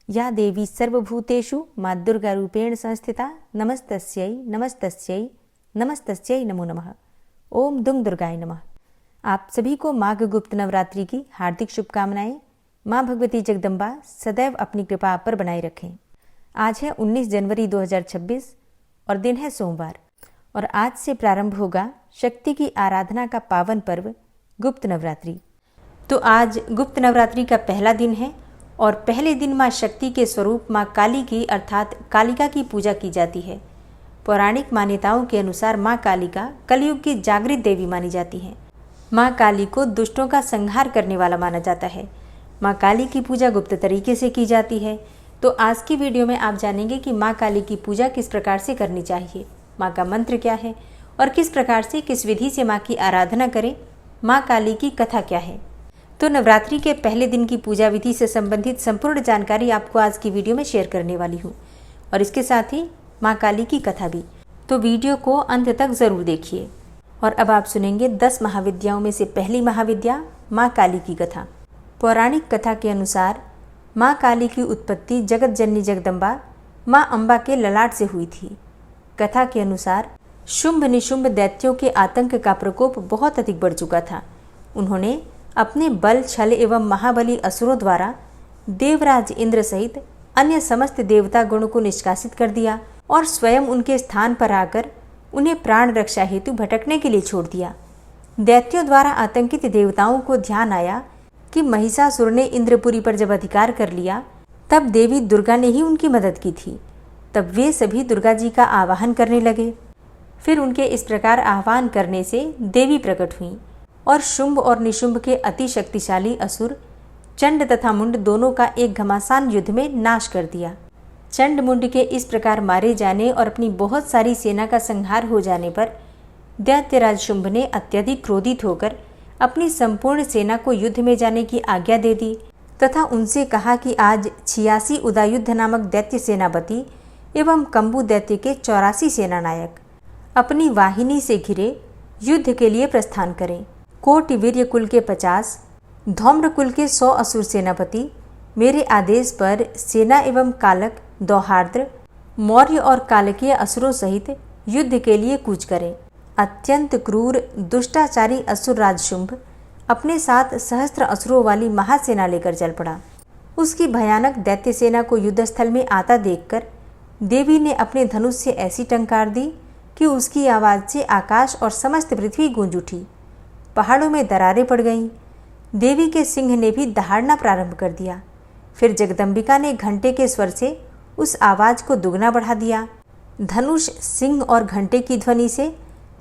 या देवी सर्वभूतेषु माँ दुर्गा रूपेण संस्थिता नमस्तस्यै नमस्तस्यै नमस्तस्यै नमो नमः। ओम दुम दुर्गाय नमः। आप सभी को माघ गुप्त नवरात्रि की हार्दिक शुभकामनाएं। माँ भगवती जगदम्बा सदैव अपनी कृपा आप पर बनाए रखें। आज है 19 जनवरी 2026 और दिन है सोमवार, और आज से प्रारंभ होगा शक्ति की आराधना का पावन पर्व गुप्त नवरात्रि। तो आज गुप्त नवरात्रि का पहला दिन है और पहले दिन माँ शक्ति के स्वरूप माँ काली की अर्थात कालिका की पूजा की जाती है। पौराणिक मान्यताओं के अनुसार माँ कालिका कलयुग की जागृत देवी मानी जाती हैं। माँ काली को दुष्टों का संहार करने वाला माना जाता है। माँ काली की पूजा गुप्त तरीके से की जाती है। तो आज की वीडियो में आप जानेंगे कि माँ काली की पूजा किस प्रकार से करनी चाहिए, माँ का मंत्र क्या है और किस प्रकार से किस विधि से माँ की आराधना करें, माँ काली की कथा क्या है। तो नवरात्रि के पहले दिन की पूजा विधि से संबंधित संपूर्ण जानकारी आपको आज की वीडियो में शेयर करने वाली हूँ, और इसके साथ ही माँ काली की कथा भी। तो वीडियो को अंत तक जरूर देखिए। और अब आप सुनेंगे 10 महाविद्याओं में से पहली महाविद्या माँ काली की कथा। पौराणिक कथा के अनुसार माँ काली की उत्पत्ति जगत जननी जगदम्बा माँ अम्बा के ललाट से हुई थी। कथा के अनुसार शुंभ निशुंभ दैत्यों के आतंक का प्रकोप बहुत अधिक बढ़ चुका था। उन्होंने अपने बल छल एवं महाबली असुरों द्वारा देवराज इंद्र सहित अन्य समस्त देवता गणों को निष्कासित कर दिया और स्वयं उनके स्थान पर आकर उन्हें प्राण रक्षा हेतु भटकने के लिए छोड़ दिया। दैत्यों द्वारा आतंकित देवताओं को ध्यान आया कि महिषासुर ने इंद्रपुरी पर जब अधिकार कर लिया तब देवी दुर्गा ने ही उनकी मदद की थी। तब वे सभी दुर्गा जी का आवाहन करने लगे। फिर उनके इस प्रकार आह्वान करने से देवी प्रकट हुई और शुंभ और निशुंभ के अति शक्तिशाली असुर चंड तथा मुंड दोनों का एक घमासान युद्ध में नाश कर दिया। चंड मुंड के इस प्रकार मारे जाने और अपनी बहुत सारी सेना का संहार हो जाने पर दैत्यराज शुंभ ने अत्यधिक क्रोधित होकर अपनी संपूर्ण सेना को युद्ध में जाने की आज्ञा दे दी तथा उनसे कहा कि आज 86 उदायुद्ध नामक दैत्य सेनापति एवं कंबु दैत्य के 84 सेनानायक अपनी वाहिनी से घिरे युद्ध के लिए प्रस्थान करें। कोटि वीर्य कुल के 50, धौम्र कुल के 100 असुर सेनापति मेरे आदेश पर सेना एवं कालक, दौहार्द्र, मौर्य और कालकीय असुरों सहित युद्ध के लिए कूच करें। अत्यंत क्रूर दुष्टाचारी असुर राज शुंभ अपने साथ सहस्त्र असुरों वाली महासेना लेकर चल पड़ा। उसकी भयानक दैत्य सेना को युद्धस्थल में आता देखकर देवी ने अपने धनुष से ऐसी टंकार दी कि उसकी आवाज से आकाश और समस्त पृथ्वी गूंज उठी। पहाड़ों में दरारें पड़ गईं। देवी के सिंह ने भी दहाड़ना प्रारंभ कर दिया। फिर जगदम्बिका ने घंटे के स्वर से उस आवाज को दुगना बढ़ा दिया। धनुष, सिंह और घंटे की ध्वनि से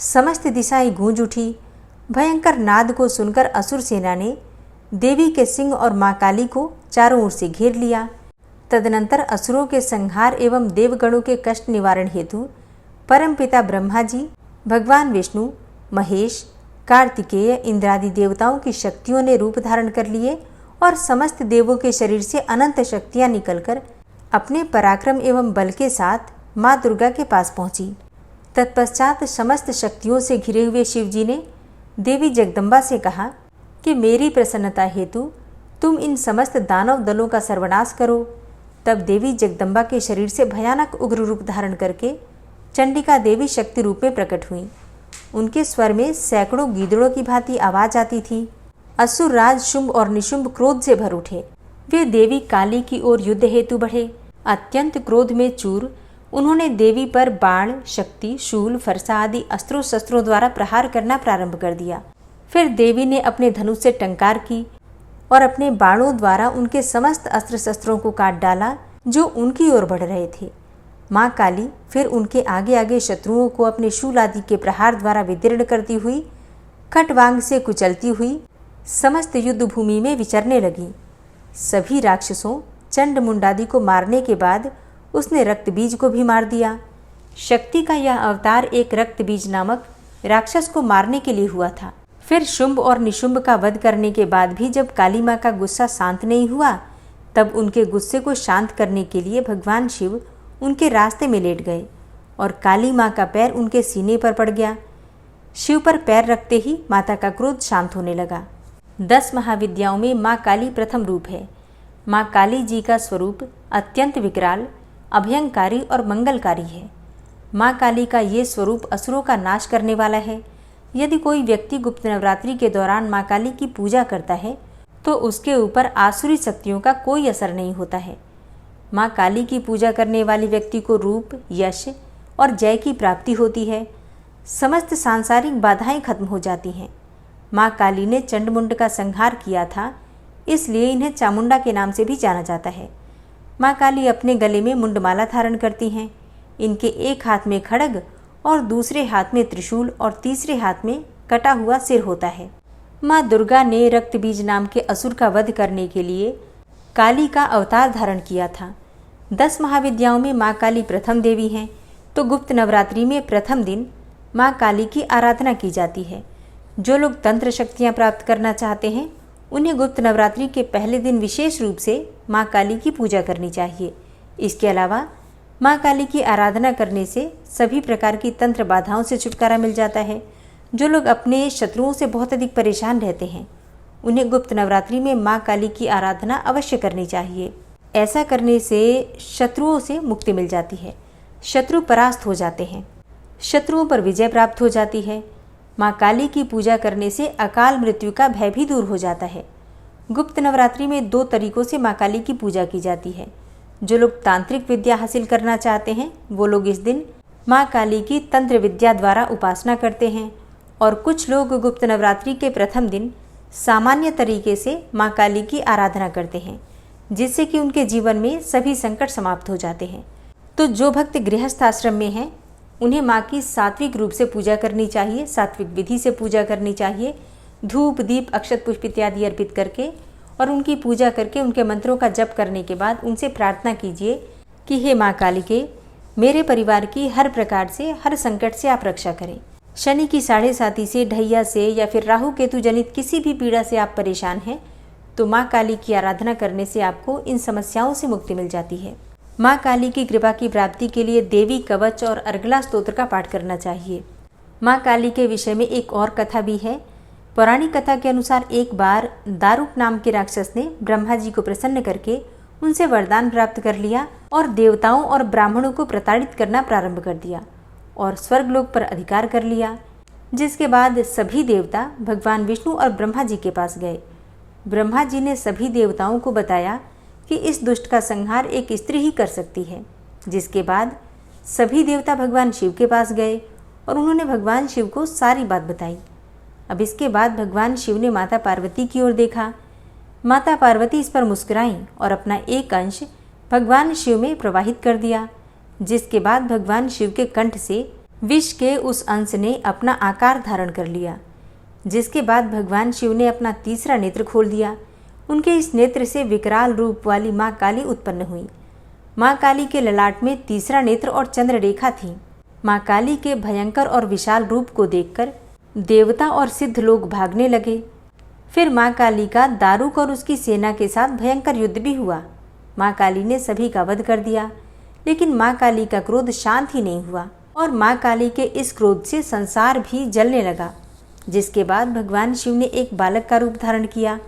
समस्त दिशाएं गूंज उठी। भयंकर नाद को सुनकर असुर सेना ने देवी के सिंह और माँ काली को चारों ओर से घेर लिया। तदनंतर असुरों के संहार एवं देवगणों के कष्ट निवारण हेतु परमपिता ब्रह्मा जी, भगवान विष्णु, महेश, कार्तिकेय, इंद्रादि देवताओं की शक्तियों ने रूप धारण कर लिए और समस्त देवों के शरीर से अनंत शक्तियां निकलकर अपने पराक्रम एवं बल के साथ माँ दुर्गा के पास पहुंची। तत्पश्चात समस्त शक्तियों से घिरे हुए शिव जी ने देवी जगदम्बा से कहा कि मेरी प्रसन्नता हेतु तुम इन समस्त दानव दलों का सर्वनाश करो। तब देवी जगदम्बा के शरीर से भयानक उग्र रूप धारण करके चंडिका देवी शक्ति रूप में प्रकट हुई। उनके स्वर में सैकड़ों गीदड़ों की भांति आवाज आती थी। असुर राज शुंभ और निशुंभ क्रोध से भर उठे। वे देवी काली की ओर युद्ध हेतु बढ़े। अत्यंत क्रोध में चूर उन्होंने देवी पर बाण, शक्ति, शूल, फरसा आदि अस्त्रों शस्त्रों द्वारा प्रहार करना प्रारंभ कर दिया। फिर देवी ने अपने धनुष से टंकार की और अपने बाणों द्वारा उनके समस्त अस्त्र शस्त्रों को काट डाला जो उनकी ओर बढ़ रहे थे। माँ काली फिर उनके आगे आगे शत्रुओं को अपने शूल आदि के प्रहार द्वारा विदीर्ण करती हुई खटवांग से कुचलती हुई समस्त युद्ध भूमि में विचरने लगी। सभी राक्षसों, चंड मुंडादि को मारने के बाद उसने रक्त बीज को भी मार दिया। शक्ति का यह अवतार एक रक्त बीज नामक राक्षस को मारने के लिए हुआ था। फिर शुंभ और निशुंभ का वध करने के बाद भी जब काली माँ का गुस्सा शांत नहीं हुआ तब उनके गुस्से को शांत करने के लिए भगवान शिव उनके रास्ते में लेट गए और काली माँ का पैर उनके सीने पर पड़ गया। शिव पर पैर रखते ही माता का क्रोध शांत होने लगा। 10 महाविद्याओं में माँ काली प्रथम रूप है। माँ काली जी का स्वरूप अत्यंत विकराल, अभयंकारी और मंगलकारी है। माँ काली का ये स्वरूप असुरों का नाश करने वाला है। यदि कोई व्यक्ति गुप्त नवरात्रि के दौरान माँ काली की पूजा करता है तो उसके ऊपर आसुरी शक्तियों का कोई असर नहीं होता है। माँ काली की पूजा करने वाले व्यक्ति को रूप, यश और जय की प्राप्ति होती है। समस्त सांसारिक बाधाएं खत्म हो जाती हैं। माँ काली ने चंडमुंड का संहार किया था, इसलिए इन्हें चामुंडा के नाम से भी जाना जाता है। माँ काली अपने गले में मुंडमाला धारण करती हैं। इनके एक हाथ में खड्ग और दूसरे हाथ में त्रिशूल और तीसरे हाथ में कटा हुआ सिर होता है। माँ दुर्गा ने रक्तबीज नाम के असुर का वध करने के लिए काली का अवतार धारण किया था। 10 महाविद्याओं में माँ काली प्रथम देवी हैं, तो गुप्त नवरात्रि में प्रथम दिन माँ काली की आराधना की जाती है। जो लोग तंत्र शक्तियाँ प्राप्त करना चाहते हैं उन्हें गुप्त नवरात्रि के पहले दिन विशेष रूप से माँ काली की पूजा करनी चाहिए। इसके अलावा माँ काली की आराधना करने से सभी प्रकार की तंत्र बाधाओं से छुटकारा मिल जाता है। जो लोग अपने शत्रुओं से बहुत अधिक परेशान रहते हैं उन्हें गुप्त नवरात्रि में माँ काली की आराधना अवश्य करनी चाहिए। ऐसा करने से शत्रुओं से मुक्ति मिल जाती है, शत्रु परास्त हो जाते हैं, शत्रुओं पर विजय प्राप्त हो जाती है। माँ काली की पूजा करने से अकाल मृत्यु का भय भी दूर हो जाता है। गुप्त नवरात्रि में 2 तरीकों से माँ काली की पूजा की जाती है। जो लोग तांत्रिक विद्या हासिल करना चाहते हैं वो लोग इस दिन माँ काली की तंत्र विद्या द्वारा उपासना करते हैं, और कुछ लोग गुप्त नवरात्रि के प्रथम दिन सामान्य तरीके से माँ काली की आराधना करते हैं, जिससे कि उनके जीवन में सभी संकट समाप्त हो जाते हैं। तो जो भक्त गृहस्थ आश्रम में हैं उन्हें माँ की सात्विक रूप से पूजा करनी चाहिए, सात्विक विधि से पूजा करनी चाहिए। धूप, दीप, अक्षत, पुष्प इत्यादि अर्पित करके और उनकी पूजा करके उनके मंत्रों का जप करने के बाद उनसे प्रार्थना कीजिए कि हे माँ कालिके, मेरे परिवार की हर प्रकार से, हर संकट से आप रक्षा करें। शनि की 7.5 से, ढैया से या फिर राहु केतु जनित किसी भी पीड़ा से आप परेशान हैं तो माँ काली की आराधना करने से आपको इन समस्याओं से मुक्ति मिल जाती है। माँ काली की कृपा की प्राप्ति के लिए देवी कवच और अर्गला स्तोत्र का पाठ करना चाहिए। माँ काली के विषय में एक और कथा भी है। पौराणिक कथा के अनुसार एक बार दारुक नाम के राक्षस ने ब्रह्मा जी को प्रसन्न करके उनसे वरदान प्राप्त कर लिया और देवताओं और ब्राह्मणों को प्रताड़ित करना प्रारंभ कर दिया और स्वर्गलोक पर अधिकार कर लिया। जिसके बाद सभी देवता भगवान विष्णु और ब्रह्मा जी के पास गए। ब्रह्मा जी ने सभी देवताओं को बताया कि इस दुष्ट का संहार एक स्त्री ही कर सकती है। जिसके बाद सभी देवता भगवान शिव के पास गए और उन्होंने भगवान शिव को सारी बात बताई। अब इसके बाद भगवान शिव ने माता पार्वती की ओर देखा। माता पार्वती इस पर मुस्कुराईं और अपना एक अंश भगवान शिव में प्रवाहित कर दिया। जिसके बाद भगवान शिव के कंठ से विष के उस अंश ने अपना आकार धारण कर लिया। जिसके बाद भगवान शिव ने अपना तीसरा नेत्र खोल दिया। उनके इस नेत्र से विकराल रूप वाली माँ काली उत्पन्न हुई। माँ काली के ललाट में तीसरा नेत्र और चंद्र रेखा थी। माँ काली के भयंकर और विशाल रूप को देखकर देवता और सिद्ध लोग भागने लगे। फिर माँ काली का दारुक और उसकी सेना के साथ भयंकर युद्ध भी हुआ। माँ काली ने सभी का वध कर दिया, लेकिन माँ काली का क्रोध शांत ही नहीं हुआ और माँ काली के इस क्रोध से संसार भी जलने लगा। जिसके बाद भगवान शिव ने एक बालक का रूप धारण किया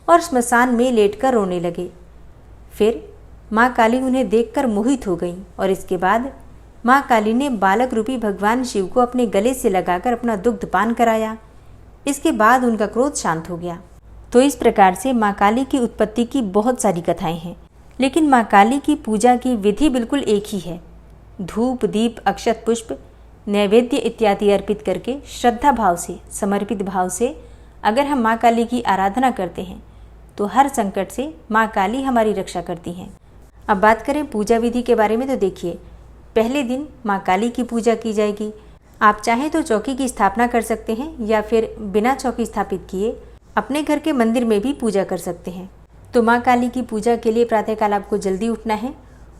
और श्मशान में लेटकर रोने लगे। फिर माँ काली उन्हें देखकर मोहित हो गईं और इसके बाद माँ काली ने बालक रूपी भगवान शिव को अपने गले से लगाकर अपना दुग्ध पान कराया। इसके बाद उनका क्रोध शांत हो गया। तो इस प्रकार से माँ काली की उत्पत्ति की बहुत सारी कथाएं हैं, लेकिन माँ काली की पूजा की विधि बिल्कुल एक ही है। धूप, दीप, अक्षत, पुष्प, नैवेद्य इत्यादि अर्पित करके श्रद्धा भाव से, समर्पित भाव से अगर हम माँ काली की आराधना करते हैं तो हर संकट से माँ काली हमारी रक्षा करती हैं। अब बात करें पूजा विधि के बारे में, तो देखिए, पहले दिन माँ काली की पूजा की जाएगी। आप चाहें तो चौकी की स्थापना कर सकते हैं या फिर बिना चौकी स्थापित किए अपने घर के मंदिर में भी पूजा कर सकते हैं। तो माँ काली की पूजा के लिए प्रातःकाल आपको जल्दी उठना है।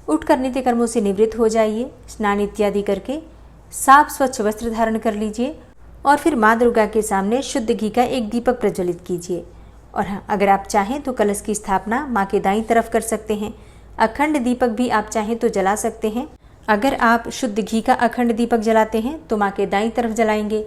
उठकर नित्य कर्मों से निवृत्त हो जाइए। स्नान इत्यादि करके साफ स्वच्छ वस्त्र धारण कर लीजिए और फिर माँ दुर्गा के सामने शुद्ध घी का एक दीपक प्रज्वलित कीजिए। और हाँ, अगर आप चाहें तो कलश की स्थापना माँ के दाईं तरफ कर सकते हैं। अखंड दीपक भी आप चाहें तो जला सकते हैं। अगर आप शुद्ध घी का अखंड दीपक जलाते हैं तो माँ के दाईं तरफ जलाएंगे,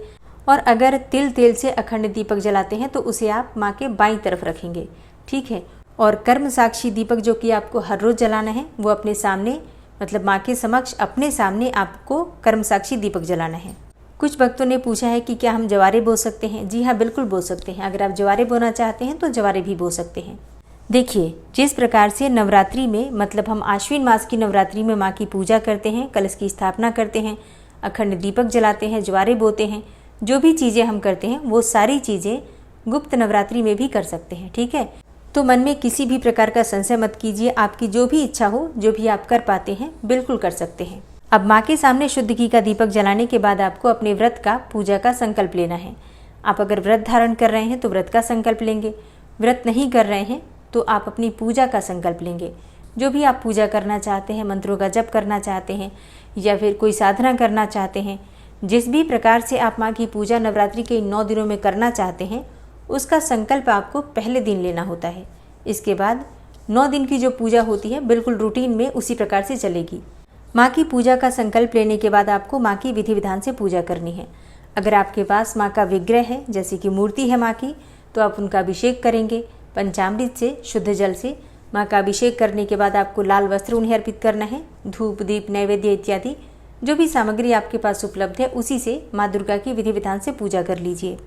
और अगर तिल तेल से अखंड दीपक जलाते हैं तो उसे आप माँ के बाईं तरफ रखेंगे। ठीक है। और कर्म साक्षी दीपक जो कि आपको हर रोज़ जलाना है वो अपने सामने मतलब माँ के समक्ष अपने सामने आपको कर्म साक्षी दीपक जलाना है। कुछ भक्तों ने पूछा है कि क्या हम जवारे बो सकते हैं। जी हाँ, बिल्कुल बो सकते हैं। अगर आप जवारे बोना चाहते हैं तो जवारे भी बो सकते हैं। देखिए, जिस प्रकार से नवरात्रि में मतलब हम आश्विन मास की नवरात्रि में माँ की पूजा करते हैं, कलश की स्थापना करते हैं, अखंड दीपक जलाते हैं, जवारे बोते हैं, जो भी चीज़ें हम करते हैं वो सारी चीज़ें गुप्त नवरात्रि में भी कर सकते हैं। ठीक है, तो मन में किसी भी प्रकार का संशय मत कीजिए। आपकी जो भी इच्छा हो, जो भी आप कर पाते हैं, बिल्कुल कर सकते हैं। अब माँ के सामने शुद्ध घी का दीपक जलाने के बाद आपको अपने व्रत का, पूजा का संकल्प लेना है। आप अगर व्रत धारण कर रहे हैं तो व्रत का संकल्प लेंगे, व्रत नहीं कर रहे हैं तो आप अपनी पूजा का संकल्प लेंगे। जो भी आप पूजा करना चाहते हैं, मंत्रों का जप करना चाहते हैं या फिर कोई साधना करना चाहते हैं, जिस भी प्रकार से आप माँ की पूजा नवरात्रि के 9 दिनों में करना चाहते हैं, उसका संकल्प आपको पहले दिन लेना होता है। इसके बाद 9 दिन की जो पूजा होती है बिल्कुल रूटीन में उसी प्रकार से चलेगी। माँ की पूजा का संकल्प लेने के बाद आपको माँ की विधि विधान से पूजा करनी है। अगर आपके पास माँ का विग्रह है, जैसे कि मूर्ति है माँ की, तो आप उनका अभिषेक करेंगे पंचामृत से, शुद्ध जल से। माँ का अभिषेक करने के बाद आपको लाल वस्त्र उन्हें अर्पित करना है। धूप, दीप, नैवेद्य इत्यादि जो भी सामग्री आपके पास उपलब्ध है उसी से माँ दुर्गा की विधि विधान से पूजा कर लीजिए।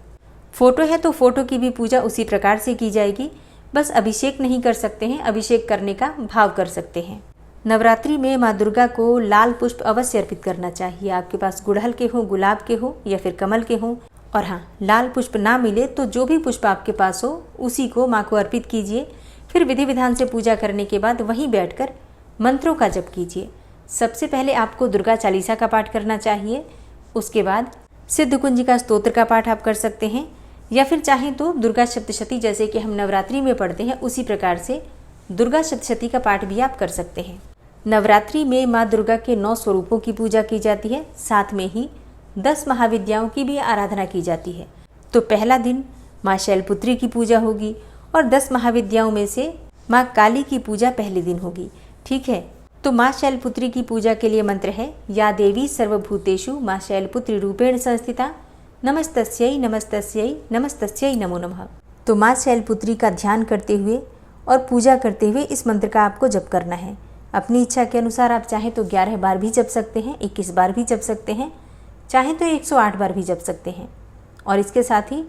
फोटो है तो फोटो की भी पूजा उसी प्रकार से की जाएगी। बस अभिषेक नहीं कर सकते हैं, अभिषेक करने का भाव कर सकते हैं। नवरात्रि में माँ दुर्गा को लाल पुष्प अवश्य अर्पित करना चाहिए। आपके पास गुड़हल के हो, गुलाब के हो या फिर कमल के हो। और हाँ, लाल पुष्प ना मिले तो जो भी पुष्प आपके पास हो उसी को माँ को अर्पित कीजिए। फिर विधि विधान से पूजा करने के बाद वहीं बैठकर मंत्रों का जप कीजिए। सबसे पहले आपको दुर्गा चालीसा का पाठ करना चाहिए। उसके बाद सिद्ध कुंजिका स्तोत्र का पाठ आप कर सकते हैं, या फिर चाहें तो दुर्गा सप्तशती जैसे कि हम नवरात्रि में पढ़ते हैं उसी प्रकार से दुर्गा सप्तशती का पाठ भी आप कर सकते हैं। नवरात्रि में माँ दुर्गा के 9 स्वरूपों की पूजा की जाती है, साथ में ही 10 महाविद्याओं की भी आराधना की जाती है। तो पहला दिन माँ शैलपुत्री की पूजा होगी और 10 महाविद्याओं में से माँ काली की पूजा पहले दिन होगी। ठीक है, तो माँ शैलपुत्री की पूजा के लिए मंत्र है, या देवी सर्वभूतेषु माँ शैलपुत्री रूपेण संस्थिता नमस्तस्यै नमस्तस्यै नमस्तस्यै नमो नमः। तो माँ शैलपुत्री का ध्यान करते हुए और पूजा करते हुए इस मंत्र का आपको जप करना है। अपनी इच्छा के अनुसार आप चाहें तो 11 बार भी जप सकते हैं, 21 बार भी जप सकते हैं, चाहें तो 108 बार भी जप सकते हैं। और इसके साथ ही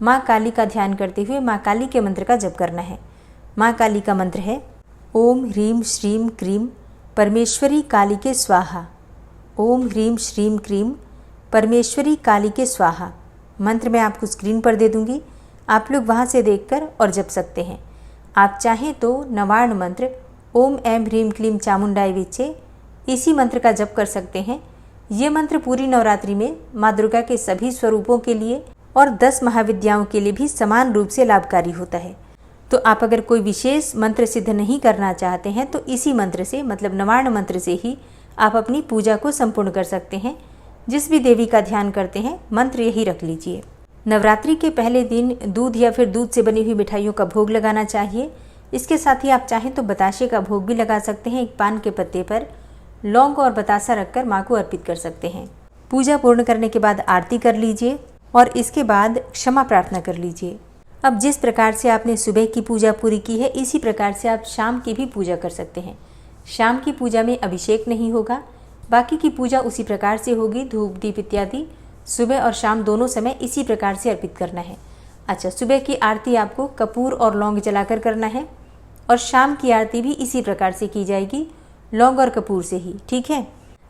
माँ काली का ध्यान करते हुए माँ काली के मंत्र का जप करना है। माँ काली का मंत्र है ओम ह्रीं श्रीं क्रीं परमेश्वरी काली के स्वाहा। ओम ह्रीं श्रीं क्रीं परमेश्वरी काली के स्वाहा। मंत्र मैं आपको स्क्रीन पर दे दूंगी, आप लोग वहाँ से देखकर और जप सकते हैं। आप चाहें तो नवार्ण मंत्र ओम ऐं ह्रीं क्लीं चामुंडाय विच्चे, इसी मंत्र का जप कर सकते हैं। ये मंत्र पूरी नवरात्रि में माँ दुर्गा के सभी स्वरूपों के लिए और 10 महाविद्याओं के लिए भी समान रूप से लाभकारी होता है। तो आप अगर कोई विशेष मंत्र सिद्ध नहीं करना चाहते हैं तो इसी मंत्र से मतलब नवार्ण मंत्र से ही आप अपनी पूजा को संपूर्ण कर सकते हैं। जिस भी देवी का ध्यान करते हैं मंत्र यही रख लीजिए। नवरात्रि के पहले दिन दूध या फिर दूध से बनी हुई मिठाइयों का भोग लगाना चाहिए। इसके साथ ही आप चाहें तो बताशे का भोग भी लगा सकते हैं। एक पान के पत्ते पर लौंग और बतासा रखकर माँ को अर्पित कर सकते हैं। पूजा पूर्ण करने के बाद आरती कर लीजिए और इसके बाद क्षमा प्रार्थना कर लीजिए। अब जिस प्रकार से आपने सुबह की पूजा पूरी की है, इसी प्रकार से आप शाम की भी पूजा कर सकते हैं। शाम की पूजा में अभिषेक नहीं होगा, बाकी की पूजा उसी प्रकार से होगी। धूप, दीप इत्यादि सुबह और शाम दोनों समय इसी प्रकार से अर्पित करना है। अच्छा, सुबह की आरती आपको कपूर और लौंग जलाकर करना है और शाम की आरती भी इसी प्रकार से की जाएगी, लौंग और कपूर से ही। ठीक है।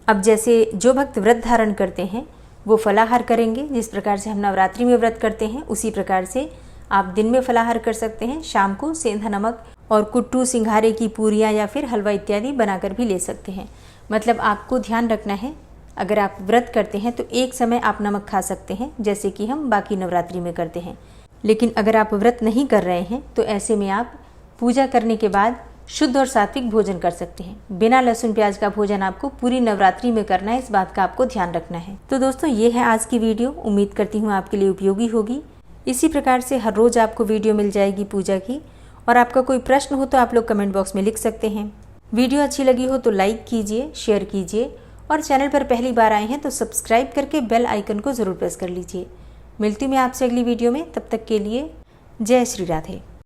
अब जैसे जो भक्त व्रत धारण करते हैं वो फलाहार करेंगे, जिस प्रकार से हम नवरात्रि में व्रत करते हैं उसी प्रकार से आप दिन में फलाहार कर सकते हैं। शाम को सेंधा नमक और कुट्टू, सिंघारे की पूरियाँ या फिर हलवा इत्यादि बनाकर भी ले सकते हैं। मतलब आपको ध्यान रखना है, अगर आप व्रत करते हैं तो एक समय आप नमक खा सकते हैं, जैसे कि हम बाकी नवरात्रि में करते हैं। लेकिन अगर आप व्रत नहीं कर रहे हैं तो ऐसे में आप पूजा करने के बाद शुद्ध और सात्विक भोजन कर सकते हैं। बिना लहसुन प्याज का भोजन आपको पूरी नवरात्रि में करना है, इस बात का आपको ध्यान रखना है। तो दोस्तों, ये है आज की वीडियो। उम्मीद करती हूँ आपके लिए उपयोगी होगी। इसी प्रकार से हर रोज आपको वीडियो मिल जाएगी पूजा की। और आपका कोई प्रश्न हो तो आप लोग कमेंट बॉक्स में लिख सकते हैं। वीडियो अच्छी लगी हो तो लाइक कीजिए, शेयर कीजिए और चैनल पर पहली बार आए हैं तो सब्सक्राइब करके बेल आइकन को ज़रूर प्रेस कर लीजिए। मिलती हूँ मैं आपसे अगली वीडियो में, तब तक के लिए जय श्री राधे।